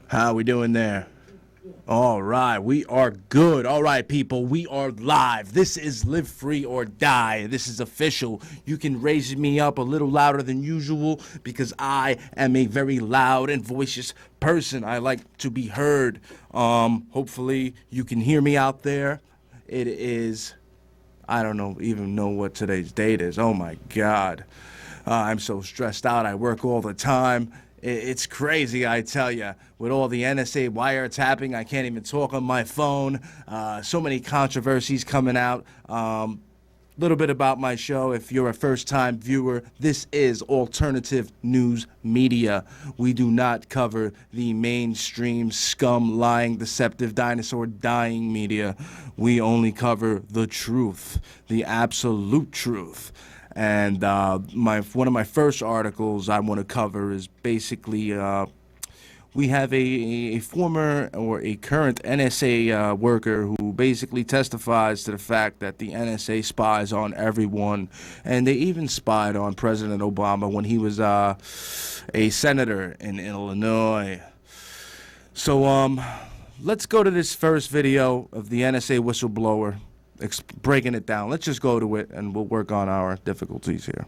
How we doing there? All right, we are good. All right, people, we are live. This is Live Free or Die. This is official. You can raise me up a little louder than usual because I am a very loud and voicious person. I like to be heard. Hopefully you can hear me out there. It is, I don't know, even know what today's date is. Oh my God. I'm so stressed out. I work all the time. It's crazy, I tell you. With all the N.S.A. wiretapping, I can't even talk on my phone. So many controversies coming out. Little bit about my show. If you're a first-time viewer, this is alternative news media. We do not cover the mainstream scum, lying, deceptive, dinosaur dying media. We only cover the truth, the absolute truth. And one of my first articles I want to cover is basically we have a former or a current N.S.A. Worker who basically testifies to the fact that the N.S.A. spies on everyone, and they even spied on President Obama when he was a senator in Illinois. So let's go to this first video of the N.S.A. whistleblower breaking it down. Let's just go to it, and we'll work on our difficulties here.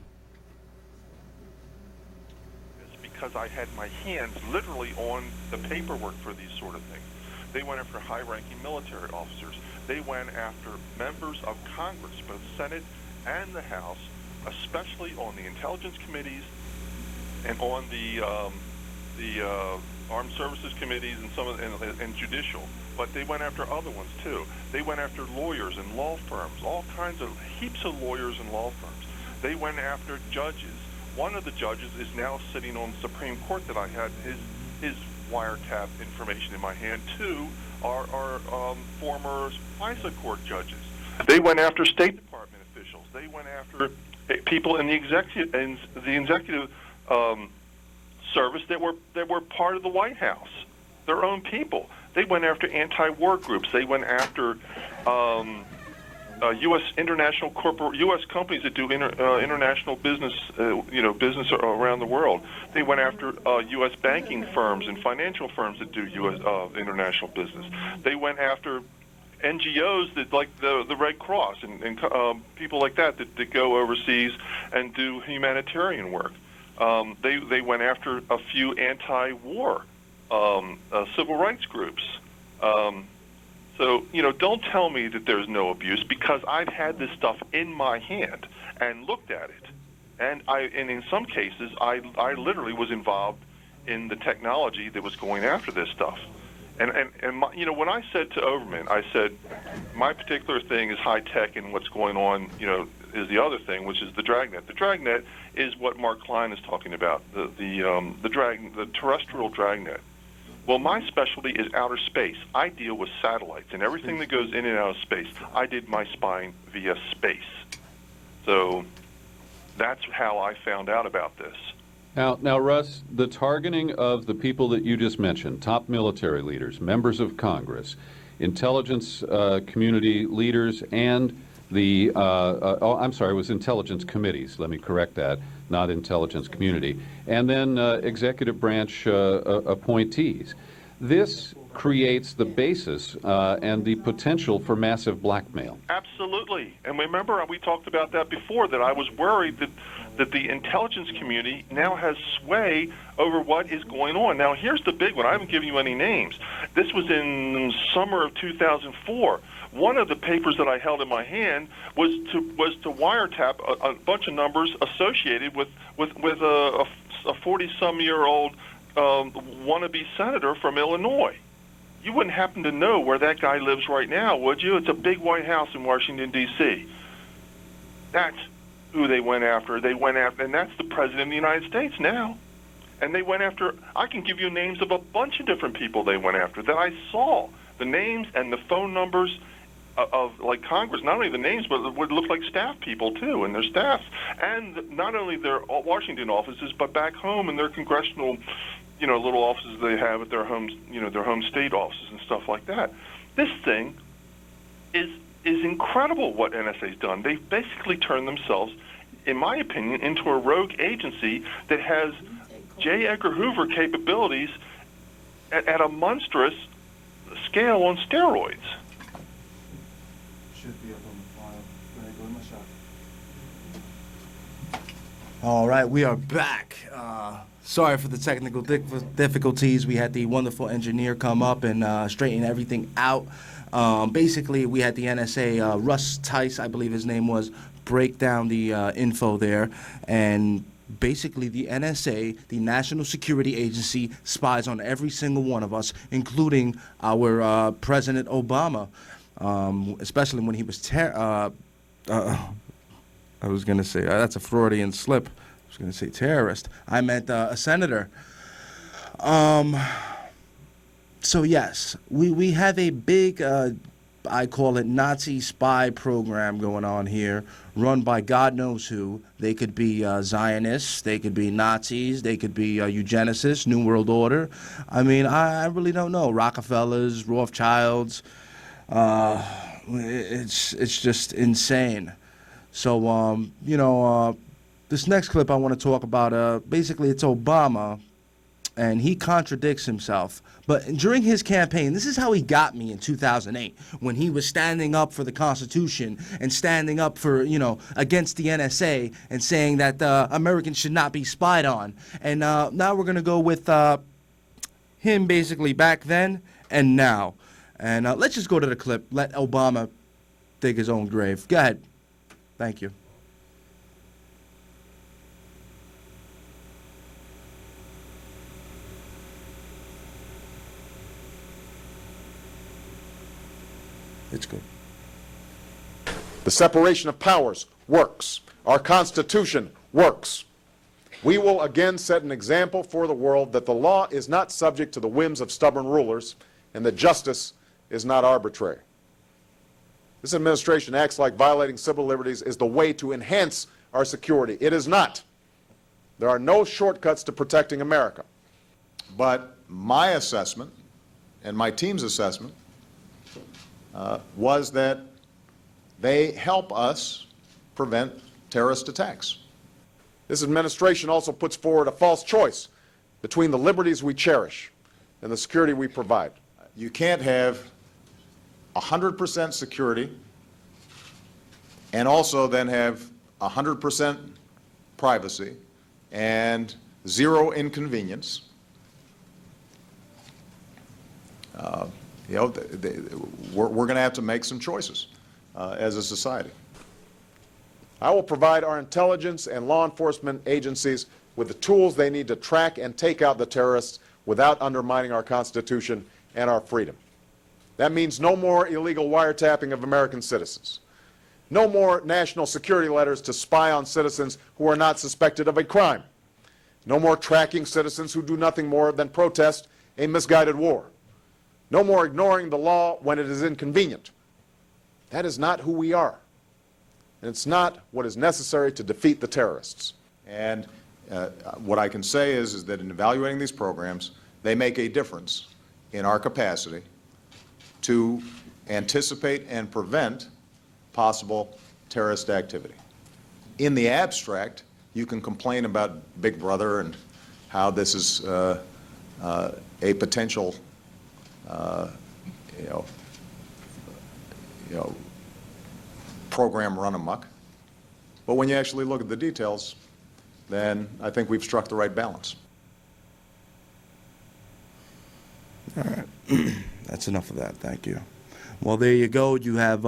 Because I had my hands literally on the paperwork for these sort of things. They went after high-ranking military officers. They went after members of Congress, both Senate and the House, especially on the intelligence committees and on the armed services committees and some of and judicial. But they went after other ones too. They went after lawyers and law firms, all kinds of heaps of lawyers and law firms. They went after judges. One of the judges is now sitting on the Supreme Court that I had his wiretap information in my hand. Two are former FISA court judges. They went after State Department officials. They went after people in the executive service that were part of the White House, their own people. They went after anti-war groups. They went after U.S. U.S. companies that do international business, business around the world. They went after U.S. banking firms and financial firms that do U.S. International business. They went after NGOs that, like the Red Cross and people like that go overseas and do humanitarian work. They went after a few anti-war civil rights groups. So, don't tell me that there's no abuse, because I've had this stuff in my hand and looked at it. And in some cases, I literally was involved in the technology that was going after this stuff. And when I said to Overman, I said, my particular thing is high tech, and what's going on, is the other thing, which is the dragnet. The dragnet is what Mark Klein is talking about, the terrestrial dragnet. Well, my specialty is outer space. I deal with satellites and everything that goes in and out of space. I did my spying via space. So that's how I found out about this. Now, Russ, the targeting of the people that you just mentioned, top military leaders, members of Congress, intelligence community leaders, and it was intelligence committees, let me correct that, not intelligence community, and then executive branch appointees. This creates the basis and the potential for massive blackmail. Absolutely. And remember, we talked about that before, that I was worried that the intelligence community now has sway over what is going on. Now, here's the big one. I haven't given you any names. This was in summer of 2004. One of the papers that I held in my hand was to wiretap a bunch of numbers associated with a 40-some-year-old wannabe senator from Illinois. You wouldn't happen to know where that guy lives right now, would you? It's a big White House in Washington, D.C. That's who they went after. And that's the President of the United States now. And they went after, I can give you names of a bunch of different people they went after that I saw. The names and the phone numbers of like Congress, not only the names, but it would look like staff people too, and their staffs, and not only their Washington offices, but back home in their congressional, little offices they have at their homes, their home state offices and stuff like that. This thing is incredible what NSA's done. They've basically turned themselves, in my opinion, into a rogue agency that has J. Edgar Hoover capabilities at a monstrous scale on steroids. Should be up on the file. Go ahead, go in my shot. All right, we are back. Sorry for the technical difficulties. We had the wonderful engineer come up and straighten everything out. Basically, we had the N.S.A. Russ Tice, I believe his name was, break down the info there. And basically, the N.S.A., the National Security Agency, spies on every single one of us, including our President Obama, especially when he was I was going to say, that's a Freudian slip. I was going to say terrorist. I meant a senator. So yes, we have a big, I call it Nazi spy program going on here, run by God knows who. They could be Zionists, they could be Nazis, they could be eugenicists, New World Order. I mean, I really don't know. Rockefellers, Rothschilds. It's just insane. So, this next clip I want to talk about, basically it's Obama, and he contradicts himself. But during his campaign, this is how he got me in 2008, when he was standing up for the Constitution and standing up for, against the NSA and saying that Americans should not be spied on. And now we're going to go with him basically back then and now. And let's just go to the clip. Let Obama dig his own grave. Go ahead. Thank you. It's good. The separation of powers works. Our Constitution works. We will again set an example for the world that the law is not subject to the whims of stubborn rulers and that justice is not arbitrary. This administration acts like violating civil liberties is the way to enhance our security. It is not. There are no shortcuts to protecting America. But my assessment and my team's assessment was that they help us prevent terrorist attacks. This administration also puts forward a false choice between the liberties we cherish and the security we provide. You can't have 100% security and also then have 100% privacy and zero inconvenience. We're going to have to make some choices as a society. I will provide our intelligence and law enforcement agencies with the tools they need to track and take out the terrorists without undermining our Constitution and our freedom. That means no more illegal wiretapping of American citizens. No more national security letters to spy on citizens who are not suspected of a crime. No more tracking citizens who do nothing more than protest a misguided war. No more ignoring the law when it is inconvenient. That is not who we are. And it's not what is necessary to defeat the terrorists. And what I can say is that in evaluating these programs, they make a difference in our capacity to anticipate and prevent possible terrorist activity. In the abstract, you can complain about Big Brother and how this is a potential, program run amok. But when you actually look at the details, then I think we've struck the right balance. All right. That's enough of that. Thank you. Well, there you go. You have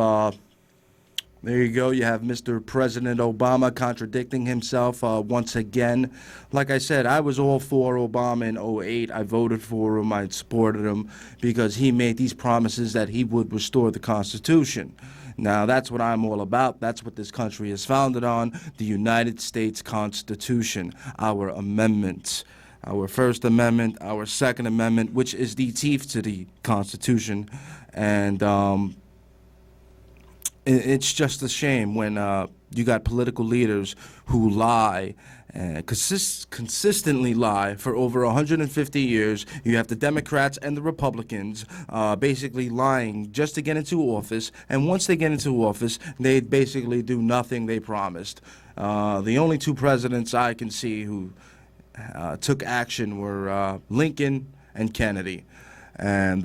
Mr. President Obama contradicting himself once again. Like I said, I was all for Obama in '08. I voted for him. I supported him because he made these promises that he would restore the Constitution. Now, that's what I'm all about. That's what this country is founded on, the United States Constitution, our amendments. Our First Amendment, our Second Amendment, which is the teeth to the Constitution. And it's just a shame when you got political leaders who lie, consistently lie for over 150 years. You have the Democrats and the Republicans basically lying just to get into office. And once they get into office, they basically do nothing they promised. The only two presidents I can see who took action were Lincoln and Kennedy. And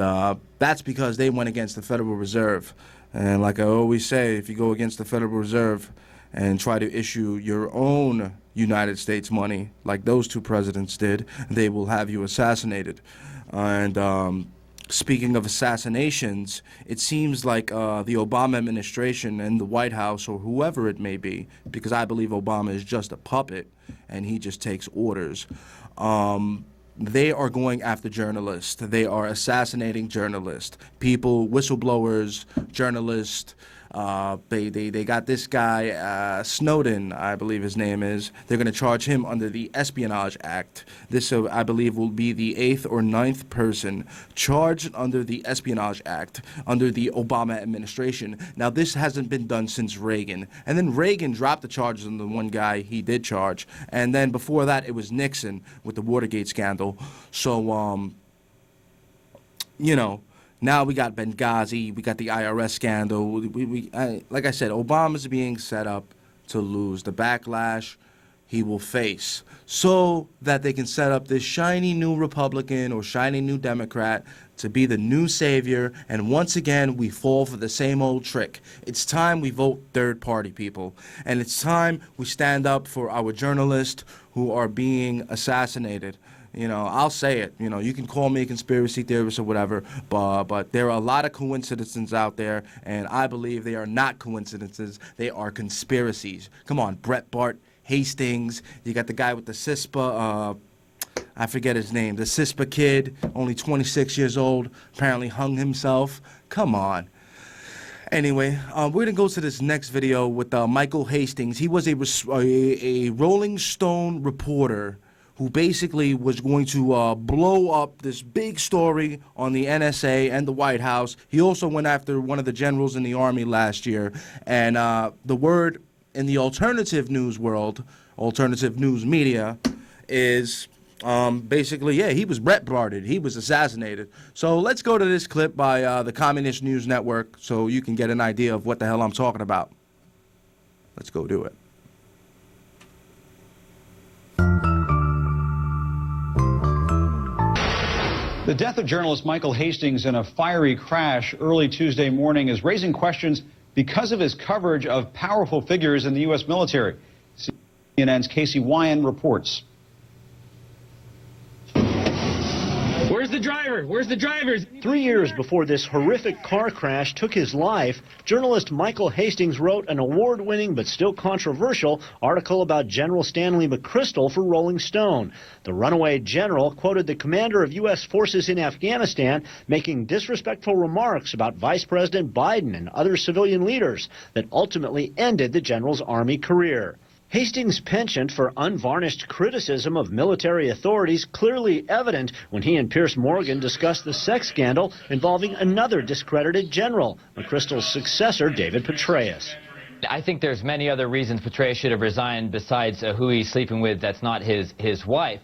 that's because they went against the Federal Reserve. And like I always say, if you go against the Federal Reserve and try to issue your own United States money, like those two presidents did, they will have you assassinated. And speaking of assassinations, it seems like the Obama administration and the White House, or whoever it may be, because I believe Obama is just a puppet and he just takes orders, they are going after journalists. They are assassinating journalists, people, whistleblowers, journalists. They got this guy, Snowden, I believe his name is. They're going to charge him under the Espionage Act. This, I believe, will be the 8th or 9th person charged under the Espionage Act under the Obama administration. Now, this hasn't been done since Reagan. And then Reagan dropped the charges on the one guy he did charge. And then before that, it was Nixon with the Watergate scandal. So, you know, now we got Benghazi, we got the IRS scandal. Like I said, Obama's being set up to lose. The backlash he will face so that they can set up this shiny new Republican or shiny new Democrat to be the new savior. And once again, we fall for the same old trick. It's time we vote third party, people. And it's time we stand up for our journalists who are being assassinated. You know, I'll say it. You know, you can call me a conspiracy theorist or whatever, but there are a lot of coincidences out there, and I believe they are not coincidences. They are conspiracies. Come on, Brett Bart, Hastings. You got the guy with the CISPA, I forget his name, the CISPA kid, only 26 years old, apparently hung himself. Come on. Anyway, we're going to go to this next video with Michael Hastings. He was a Rolling Stone reporter who basically was going to blow up this big story on the N.S.A. and the White House. He also went after one of the generals in the Army last year. And the word in the alternative news world, alternative news media, is basically, yeah, he was Brett Barted. He was assassinated. So let's go to this clip by the Communist News Network so you can get an idea of what the hell I'm talking about. Let's go do it. The death of journalist Michael Hastings in a fiery crash early Tuesday morning is raising questions because of his coverage of powerful figures in the U.S. military. CNN's Casey Wyan reports. Where's the driver? Where's the drivers? 3 years before this horrific car crash took his life, journalist Michael Hastings wrote an award-winning but still controversial article about General Stanley McChrystal for Rolling Stone. The runaway general quoted the commander of U.S. forces in Afghanistan making disrespectful remarks about Vice President Biden and other civilian leaders that ultimately ended the general's Army career. Hastings' penchant for unvarnished criticism of military authorities clearly evident when he and Piers Morgan discussed the sex scandal involving another discredited general, McChrystal's successor, David Petraeus. I think there's many other reasons Petraeus should have resigned besides who he's sleeping with that's not his wife.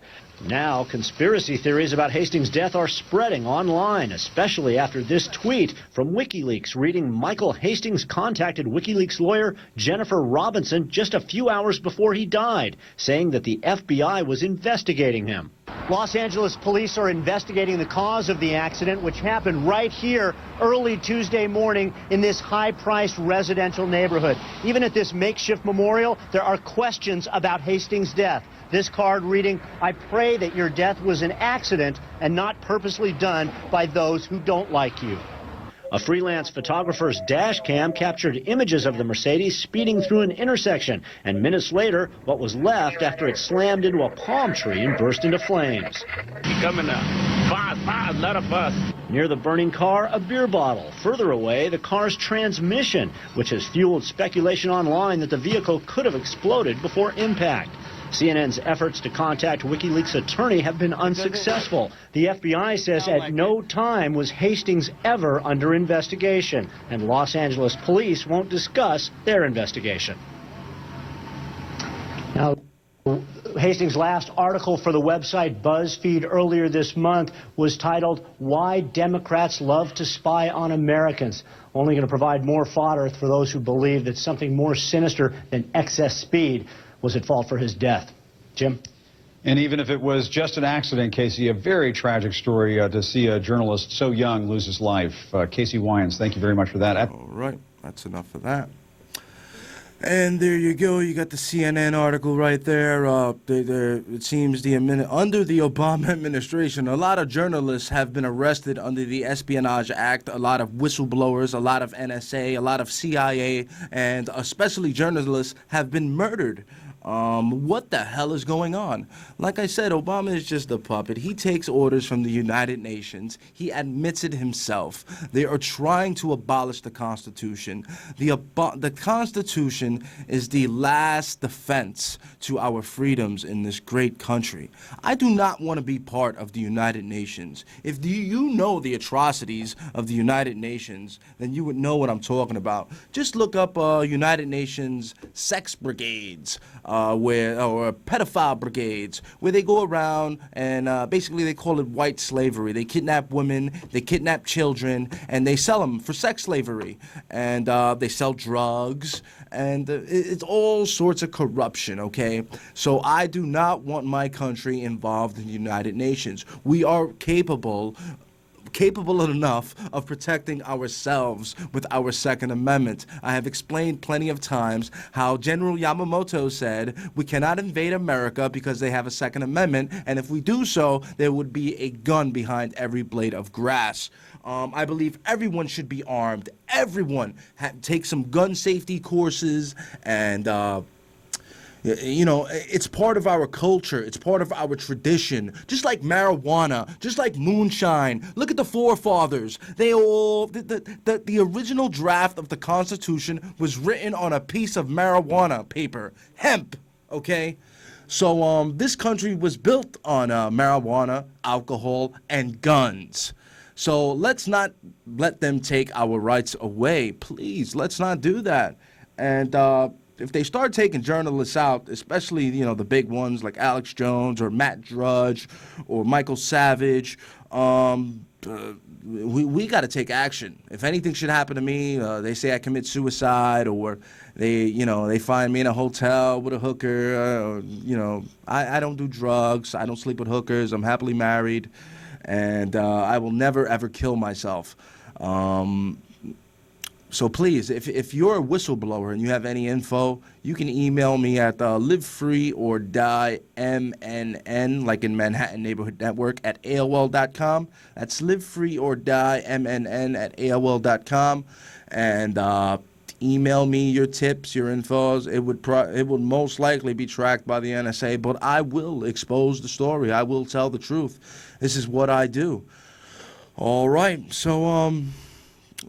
Now, conspiracy theories about Hastings' death are spreading online, especially after this tweet from WikiLeaks reading Michael Hastings contacted WikiLeaks lawyer Jennifer Robinson just a few hours before he died, saying that the FBI was investigating him. Los Angeles police are investigating the cause of the accident, which happened right here early Tuesday morning in this high-priced residential neighborhood. Even at this makeshift memorial, there are questions about Hastings' death. This card reading, "I pray that your death was an accident and not purposely done by those who don't like you." A freelance photographer's dash cam captured images of the Mercedes speeding through an intersection, and minutes later, what was left after it slammed into a palm tree and burst into flames. Coming up. Fast, not a fuss. Near the burning car, a beer bottle. Further away, the car's transmission, which has fueled speculation online that the vehicle could have exploded before impact. CNN's efforts to contact WikiLeaks' attorney have been unsuccessful. The FBI says at no time was Hastings ever under investigation, and Los Angeles police won't discuss their investigation. Now, Hastings' last article for the website BuzzFeed earlier this month was titled, "Why Democrats Love to Spy on Americans." Only going to provide more fodder for those who believe that something more sinister than excess speed was at fault for his death. Jim? And even if it was just an accident, Casey, a very tragic story to see a journalist so young lose his life. Casey Wyans, thank you very much for that. All right, that's enough of that. And there you go. You got the CNN article right there. It seems under the Obama administration, a lot of journalists have been arrested under the Espionage Act. A lot of whistleblowers, a lot of N.S.A., a lot of CIA, and especially journalists have been murdered. What the hell is going on? Like I said, Obama is just a puppet. He takes orders from the United Nations. He admits it himself. They are trying to abolish the Constitution. The Constitution is the last defense to our freedoms in this great country. I do not want to be part of the United Nations. If you know the atrocities of the United Nations, then you would know what I'm talking about. Just look up United Nations sex brigades. Or pedophile brigades, where they go around and basically they call it white slavery. They kidnap women, they kidnap children, and they sell them for sex slavery. And they sell drugs, and it's all sorts of corruption, okay? So I do not want my country involved in the United Nations. We are capable enough of protecting ourselves with our Second Amendment. I have explained plenty of times how General Yamamoto said we cannot invade America because they have a Second Amendment, and if we do so, there would be a gun behind every blade of grass. I believe everyone should be armed. Everyone take some gun safety courses and you know, it's part of our culture. It's part of our tradition. Just like marijuana, just like moonshine. Look at the forefathers. They all, the original draft of the Constitution was written on a piece of marijuana paper, hemp, okay? So this country was built on marijuana, alcohol, and guns. So let's not let them take our rights away. Please, let's not do that. And if they start taking journalists out, especially, you know, the big ones like Alex Jones or Matt Drudge or Michael Savage, we got to take action. If anything should happen to me, they say I commit suicide, or they find me in a hotel with a hooker. I don't do drugs. I don't sleep with hookers. I'm happily married, and I will never ever kill myself. So please, if you're a whistleblower and you have any info, you can email me at livefreeordie.mnn, like in Manhattan Neighborhood Network, at AOL.com. That's livefreeordie.mnn at AOL.com. And email me your tips, your infos. It would most likely be tracked by the N.S.A., but I will expose the story. I will tell the truth. This is what I do. All right, so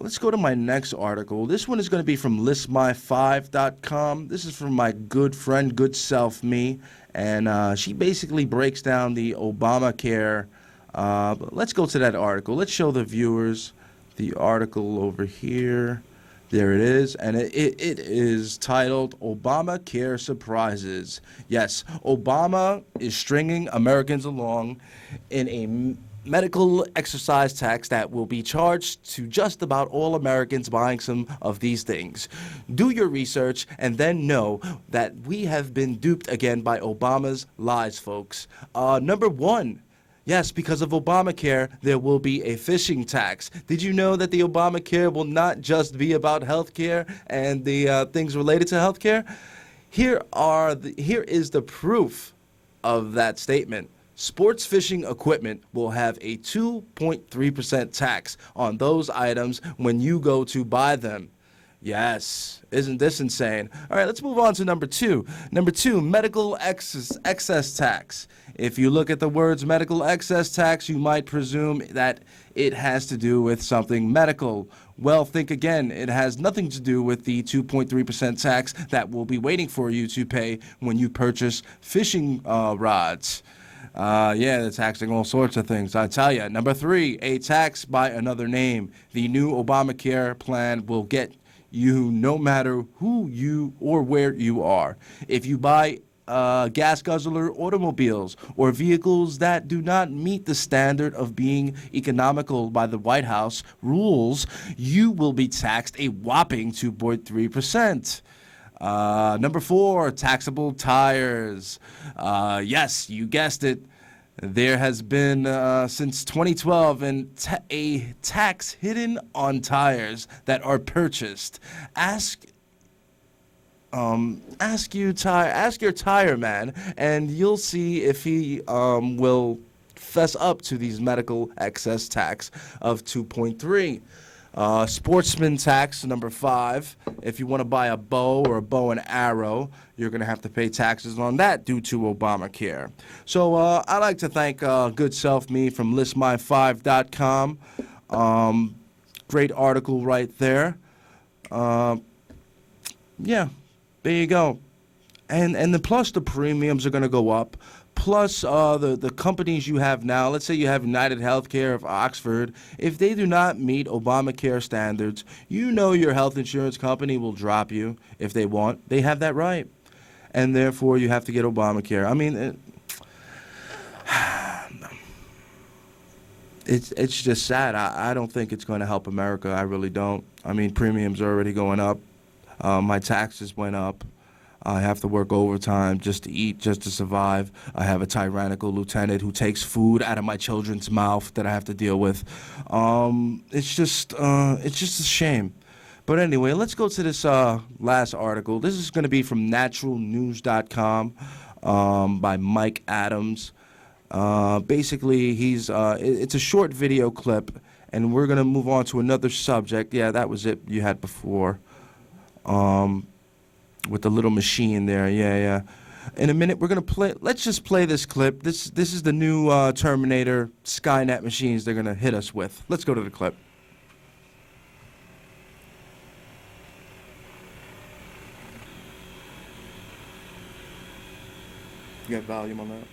let's go to my next article. This one is going to be from listmy5.com. This is from my good friend, good self, me. And she basically breaks down the Obamacare. Let's go to that article. Let's show the viewers the article over here. There it is. And it is titled Obamacare Surprises. Yes, Obama is stringing Americans along in a medical exercise tax that will be charged to just about all Americans buying some of these things. Do your research and then know that we have been duped again by Obama's lies, folks. Number one, yes, because of Obamacare, there will be a fishing tax. Did you know that the Obamacare will not just be about health care and the things related to health care? Here is the proof of that statement. Sports fishing equipment will have a 2.3% tax on those items when you go to buy them. Yes, isn't this insane? All right, let's move on to number two. Number two, medical excess tax. If you look at the words medical excess tax, you might presume that it has to do with something medical. Well, think again. It has nothing to do with the 2.3% tax that will be waiting for you to pay when you purchase fishing rods. Yeah, they're taxing all sorts of things, I tell you. Number three, a tax by another name. The new Obamacare plan will get you no matter who you or where you are. If you buy gas guzzler automobiles or vehicles that do not meet the standard of being economical by the White House rules, you will be taxed a whopping 2.3%. Number 4, taxable tires. Yes, you guessed it. There has been, since 2012, a tax hidden on tires that are purchased. Ask your tire man, and you'll see if he will fess up to these medical excess tax of 2.3. Sportsman tax, number 5. If you want to buy a bow or a bow and arrow, you're going to have to pay taxes on that due to Obamacare. So I'd like to thank good self me from listmy5.com. Great article right there. Yeah, there you go. And plus the premiums are going to go up. Plus the companies you have now, let's say you have United Healthcare of Oxford, if they do not meet Obamacare standards, you know your health insurance company will drop you if they want. They have that right. And therefore you have to get Obamacare. I mean, it's just sad. I don't think it's going to help America. I really don't. I mean, premiums are already going up. My taxes went up. I have to work overtime just to eat, just to survive. I have a tyrannical lieutenant who takes food out of my children's mouth that I have to deal with. It's just a shame. But anyway, let's go to this last article. This is going to be from naturalnews.com by Mike Adams. Basically, it's a short video clip, and we're going to move on to another subject. Yeah, that was it you had before. With the little machine there, yeah. In a minute, we're gonna play. Let's just play this clip. This is the new Terminator Skynet machines they're gonna hit us with. Let's go to the clip. You got volume on that?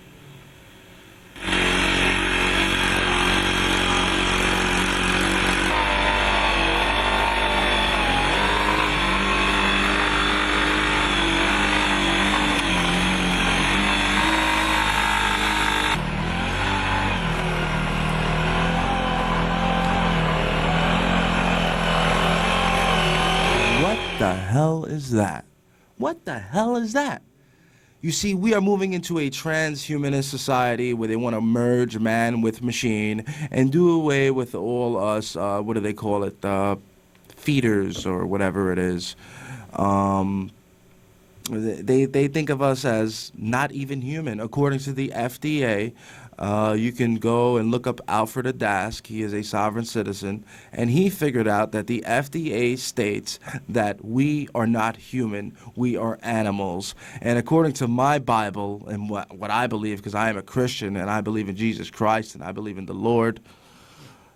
What the hell is that? What the hell is that? You see, we are moving into a transhumanist society where they want to merge man with machine and do away with all us, what do they call it, feeders or whatever it is. They think of us as not even human. According to the FDA, you can go and look up Alfred Adask. He is a sovereign citizen, and he figured out that the FDA states that we are not human, we are animals. And according to my Bible and what I believe, because I am a Christian and I believe in Jesus Christ and I believe in the Lord,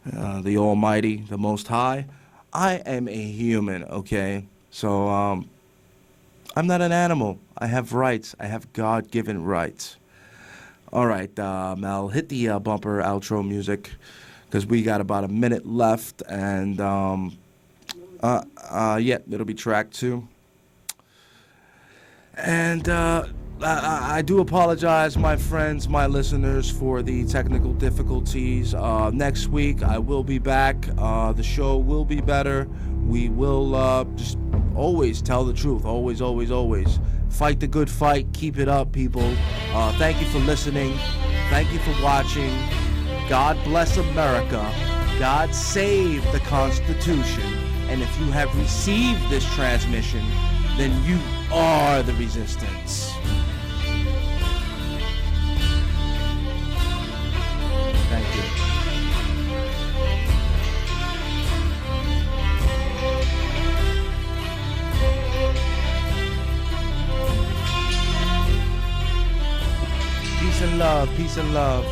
the Almighty, the Most High, I am a human, okay? So I'm not an animal. I have rights. I have God-given rights. All right, Mel, hit the bumper outro music because we got about a minute left, and yeah, it'll be track 2. And I do apologize, my friends, my listeners, for the technical difficulties. Next week, I will be back. The show will be better. We will just always tell the truth. Always, always, always. Fight the good fight. Keep it up, people. Thank you for listening. Thank you for watching. God bless America. God save the Constitution. And if you have received this transmission, then you are the resistance. Thank you. Peace and love, peace and love.